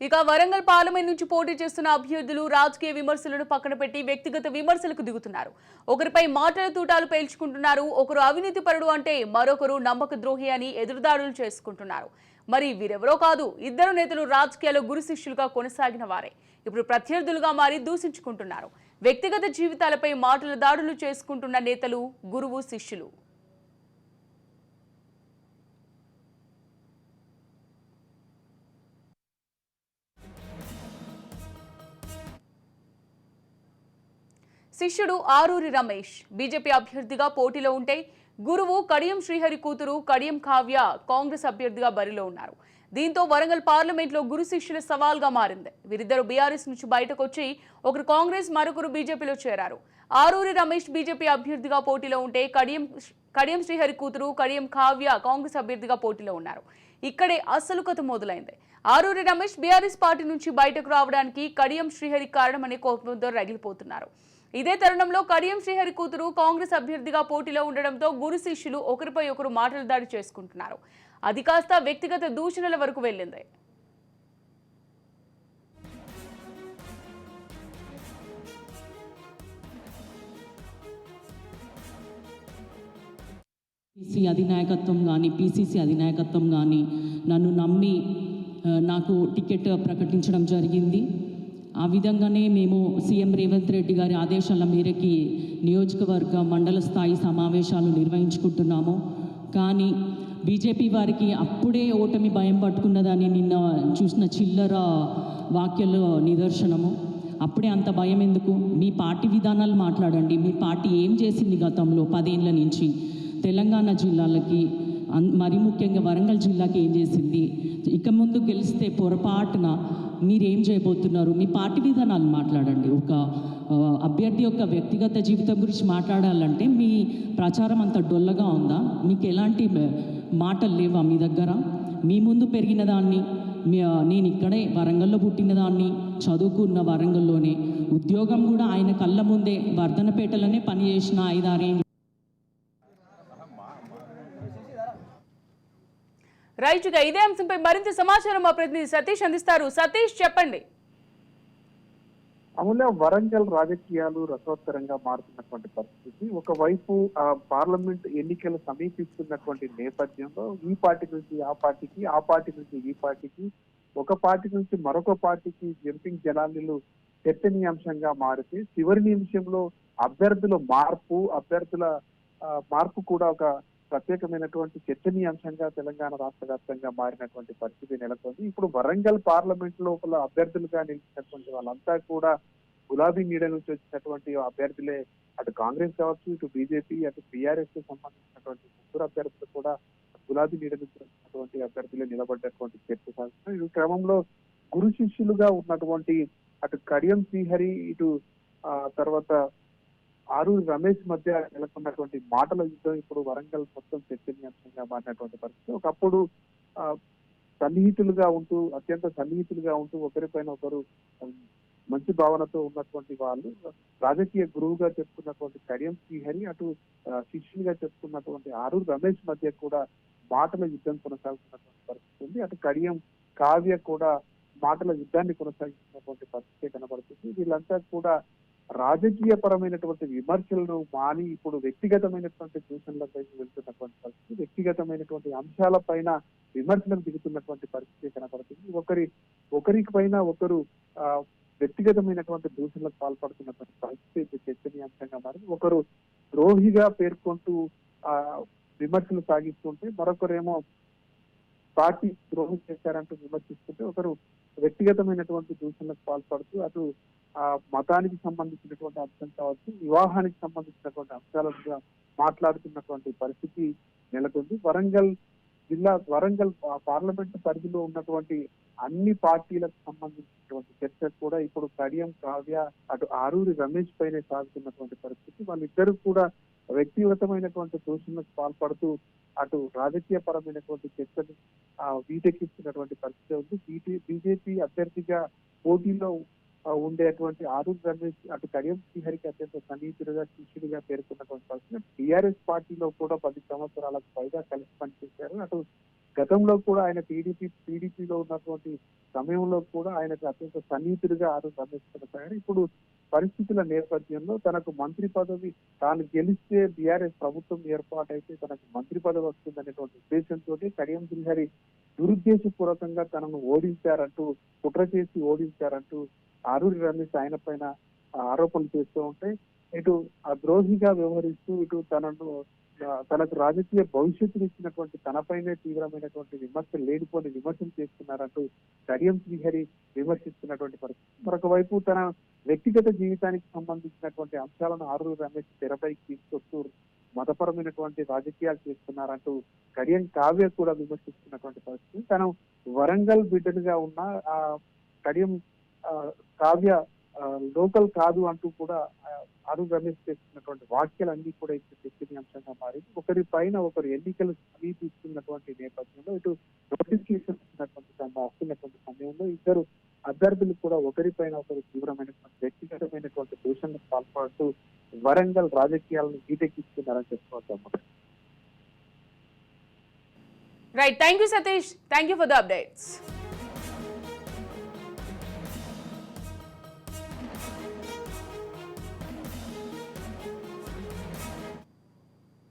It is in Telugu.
ఇక వరంగల్ పార్లమెంట్ నుంచి పోటీ చేస్తున్న అభ్యర్థులు రాజకీయ విమర్శలను పక్కన పెట్టి వ్యక్తిగత విమర్శలకు దిగుతున్నారు. ఒకరిపై మాటల తూటాలు పేల్చుకుంటున్నారు. ఒకరు అవినీతి పరుడు అంటే మరొకరు నమ్మక ద్రోహి అని ఎదురుదాడులు చేసుకుంటున్నారు. మరి వీరెవరో కాదు, ఇద్దరు నేతలు రాజకీయాల్లో గురు శిష్యులుగా కొనసాగిన వారే ఇప్పుడు ప్రత్యర్థులుగా మారి దూషించుకుంటున్నారు. వ్యక్తిగత జీవితాలపై మాటల దాడులు చేసుకుంటున్న నేతలు గురువు శిష్యులు. శిష్యుడు ఆరూరి రమేష్ బీజేపీ అభ్యర్థిగా పోటీలో ఉంటే, గురువు కడియం శ్రీహరి కూతురు కడియం కావ్య కాంగ్రెస్ అభ్యర్థిగా బరిలో ఉన్నారు. దీంతో వరంగల్ పార్లమెంట్లో గురు శిష్యుల సవాల్గా మారింది. వీరిద్దరు బీఆర్ఎస్ నుంచి బయటకు వచ్చి ఒకరు కాంగ్రెస్, మరొకరు బీజేపీలో చేరారు. ఆరూరి రమేష్ బీజేపీ అభ్యర్థిగా పోటీలో ఉంటే, కడియం శ్రీహరి కూతురు కడియం కావ్య కాంగ్రెస్ అభ్యర్థిగా పోటీలో ఉన్నారు. ఇక్కడే అసలు కథ మొదలైంది. ఆరూరి రమేష్ బీఆర్ఎస్ పార్టీ నుంచి బయటకు రావడానికి కడియం శ్రీహరి కారణమనే కోపంతో రగిలిపోతున్నారు. ఇదే తరుణంలో కడియం శ్రీహరి కూతురు కాంగ్రెస్ అభ్యర్థిగా పోటీలో ఉండడంతో గురు శిష్యులు ఒకరిపై ఒకరు మాటల దాడి చేసుకుంటున్నారు. అది కాస్త వ్యక్తిగత దూషణల వరకు వెళ్ళింది. అధినాయకత్వం కానీ పిసిసి అధినాయకత్వం కానీ నన్ను నమ్మి నాకు టికెట్ ప్రకటించడం జరిగింది. ఆ విధంగానే మేము సీఎం రేవంత్ రెడ్డి గారి ఆదేశాల మేరకి నియోజకవర్గ మండల స్థాయి సమావేశాలు నిర్వహించుకుంటున్నాము. కానీ బీజేపీ వారికి అప్పుడే ఓటమి భయం పట్టుకున్నదని నిన్న చూసిన చిల్లర వాక్యాల నిదర్శనము. అప్పుడే అంత భయం ఎందుకు? మీ పార్టీ విధానాలు మాట్లాడండి. మీ పార్టీ ఏం చేసింది గతంలో 10 ఏళ్ల నుంచి తెలంగాణ జిల్లాలకి, మరి ముఖ్యంగా వరంగల్ జిల్లాకి ఏం చేసింది? ఇక ముందు గెలిస్తే పొరపాటున మీరేం చేయబోతున్నారు? మీ పార్టీ విధానాలు మాట్లాడండి. ఒక అభ్యర్థి యొక్క వ్యక్తిగత జీవితం గురించి మాట్లాడాలంటే మీ ప్రచారం అంత డొల్లగా ఉందా? మీకు ఎలాంటి మాటలు లేవా మీ దగ్గర? మీ ముందు పెరిగిన దాన్ని, నేను ఇక్కడే వరంగల్లో పుట్టిన దాన్ని, చదువుకున్న వరంగల్లోనే, ఉద్యోగం కూడా ఆయన కళ్ళ ముందే వర్ధనపేటలోనే పనిచేసిన 5-6 ఏళ్ళు. రైతుగా ఇదే అంశంపై మరింత సమాచారం మా ప్రతినిధి సతీష్ అందిస్తారు. సతీష్, చెప్పండి. అమూల్య, వరంగల్ రాజకీయాలు రసవత్తరంగా మారుతున్నటువంటి పరిస్థితి. ఒకవైపు పార్లమెంట్ ఎన్నికలు సమీపిస్తున్నటువంటి నేపథ్యంలో ఈ పార్టీ నుంచి ఆ పార్టీకి, ఆ పార్టీ నుంచి ఈ పార్టీకి, ఒక పార్టీ నుంచి మరొక పార్టీకి జంపింగ్ జనాలు చర్చనీయాంశంగా మారితే, చివరి నిమిషంలో అభ్యర్థుల మార్పు కూడా ఒక ప్రత్యేకమైనటువంటి చర్చనీయాంశంగా తెలంగాణ రాష్ట్ర వ్యాప్తంగా మారినటువంటి పరిస్థితి నెలకొంది. ఇప్పుడు వరంగల్ పార్లమెంట్ లోపల అభ్యర్థులుగా నిలిచినటువంటి వాళ్ళంతా కూడా గులాబీ నీడ నుంచి వచ్చినటువంటి అభ్యర్థులే. అటు కాంగ్రెస్ కావచ్చు, ఇటు బీజేపీ, అటు టీఆర్ఎస్ కి సంబంధించినటువంటి ముగ్గురు అభ్యర్థులు కూడా గులాబీ నీడ నుంచి వచ్చినటువంటి అభ్యర్థులే నిలబడ్డటువంటి చర్చ సాగుతుంది. ఈ క్రమంలో గురు శిష్యులుగా ఉన్నటువంటి అటు కడియం శ్రీహరి, ఇటు తర్వాత ఆరూరి రమేష్ మధ్య నెలకొన్నటువంటి మాటల యుద్ధం ఇప్పుడు వరంగల్ మొత్తం చర్చనీయాంశంగా మారినటువంటి పరిస్థితి. ఒకప్పుడు అత్యంత సన్నిహితులుగా ఉంటూ ఒకరిపైన ఒకరు మంచి భావనతో ఉన్నటువంటి వాళ్ళు, రాజకీయ గురువుగా చెప్పుకున్నటువంటి కడియం శ్రీహరి, అటు శిష్యులుగా చెప్పుకున్నటువంటి ఆరూరి రమేష్ మధ్య కూడా మాటల యుద్ధం కొనసాగుతున్నటువంటి పరిస్థితి ఉంది. అటు కడియం కావ్య కూడా మాటల యుద్ధాన్ని కొనసాగిస్తున్నటువంటి పరిస్థితి కనబడుతుంది. వీళ్ళంతా కూడా రాజకీయ పరమైనటువంటి విమర్శలను మాని ఇప్పుడు వ్యక్తిగతమైనటువంటి దూషణలపై వెళ్తున్నటువంటి పరిస్థితి, వ్యక్తిగతమైనటువంటి అంశాలపైన విమర్శలకు దిగుతున్నటువంటి పరిస్థితి కనబడుతుంది. ఒకరికి పైన ఒకరు వ్యక్తిగతమైనటువంటి దూషణలకు పాల్పడుతున్నటువంటి పరిస్థితి చర్చనీయాంశంగా మారింది. ఒకరు ద్రోహిగా పేర్కొంటూ విమర్శలు సాగిస్తుంటే, మరొకరేమో పార్టీ ద్రోహం చేశారంటూ విమర్శిస్తుంటే, ఒకరు వ్యక్తిగతమైనటువంటి దూషణలకు పాల్పడుతూ అటు మతానికి సంబంధించినటువంటి అంశం కావచ్చు, వివాహానికి సంబంధించినటువంటి అంశాలుగా మాట్లాడుతున్నటువంటి పరిస్థితి నెలకొంది. వరంగల్ పార్లమెంట్ పరిధిలో ఉన్నటువంటి అన్ని పార్టీలకు సంబంధించినటువంటి చర్చ కూడా ఇప్పుడు కడియం కావ్య, అటు ఆరూరి రమేష్ పైనే సాగుతున్నటువంటి పరిస్థితి. వాళ్ళిద్దరు కూడా వ్యక్తిగతమైనటువంటి దూషణలకు పాల్పడుతూ అటు రాజకీయ పరమైనటువంటి చర్చను వీటెక్కిస్తున్నటువంటి పరిస్థితి ఉంది. బీజేపీ అభ్యర్థిగా పోటీలో ఉండేటువంటి ఆరూరి రమేష్ అటు కడియం శ్రీహరికి అత్యంత సన్నిహితుడిగా, శిష్యుడిగా పేర్కొన్నటువంటి పరిస్థితి. టీఆర్ఎస్ పార్టీలో కూడా 10 సంవత్సరాలకు పైగా కలిసి పనిచేశారు. అటు గతంలో కూడా ఆయన టీడీపీలో ఉన్నటువంటి సమయంలో కూడా ఆయనకు అత్యంత సన్నిహితుడిగా ఆరు రమేష్ కొనసాగారు. ఇప్పుడు పరిస్థితుల నేపథ్యంలో తనకు మంత్రి పదవి తాను గెలిస్తే బీఆర్ఎస్ ప్రభుత్వం ఏర్పాటైతే తనకు మంత్రి పదవి వస్తుందనేటువంటి ఉద్దేశంతో కడియం శ్రీహరి దురుద్దేశపూర్వకంగా తనను ఓడించారంటూ, కుట్ర చేసి ఓడించారంటూ ఆరూరి రమేష్ ఆయన పైన ఆరోపణలు చేస్తూ ఉంటే ఇటు ఆ ద్రోహిగా వ్యవహరిస్తూ ఇటు తనకు రాజకీయ భవిష్యత్తును ఇచ్చినటువంటి తనపైనే తీవ్రమైనటువంటి విమర్శలు, లేనిపోని విమర్శలు చేస్తున్నారంటూ కడియం శ్రీహరి విమర్శిస్తున్నటువంటి పరిస్థితి. మరొక వైపు తన వ్యక్తిగత జీవితానికి సంబంధించినటువంటి అంశాలను ఆరూరి రమేష్ తెరపైకి తీసుకొస్తూ మతపరమైనటువంటి రాజకీయాలు చేస్తున్నారంటూ కడియం కావ్య కూడా విమర్శిస్తున్నటువంటి పరిస్థితి. తను వరంగల్ బిడ్డలుగా ఉన్న ఆ కడియం కావ్య లోకల్ కాదు అంటూ కూడా ఆరూరి రమేష్ చేస్తున్నటువంటి వ్యాఖ్యలన్నీ కూడా ఇప్పుడు చర్చనీయాంశంగా మారింది. ఒకరి పైన ఒకరు ఎన్నికలు సమీపిస్తున్నటువంటి నేపథ్యంలో ఇటు నోటిఫికేషన్ వస్తున్నటువంటి సమయంలో ఇద్దరు అభ్యర్థులు కూడా ఒకరిపైన ఒకరు తీవ్రమైనటువంటి వ్యక్తిగతమైనటువంటి దూషణలకు పాల్పడుతూ వరంగల్ రాజకీయాలను గీటెక్కిస్తున్నారని చెప్పుకోవచ్చు. Right, thank you Satish, thank you for the updates.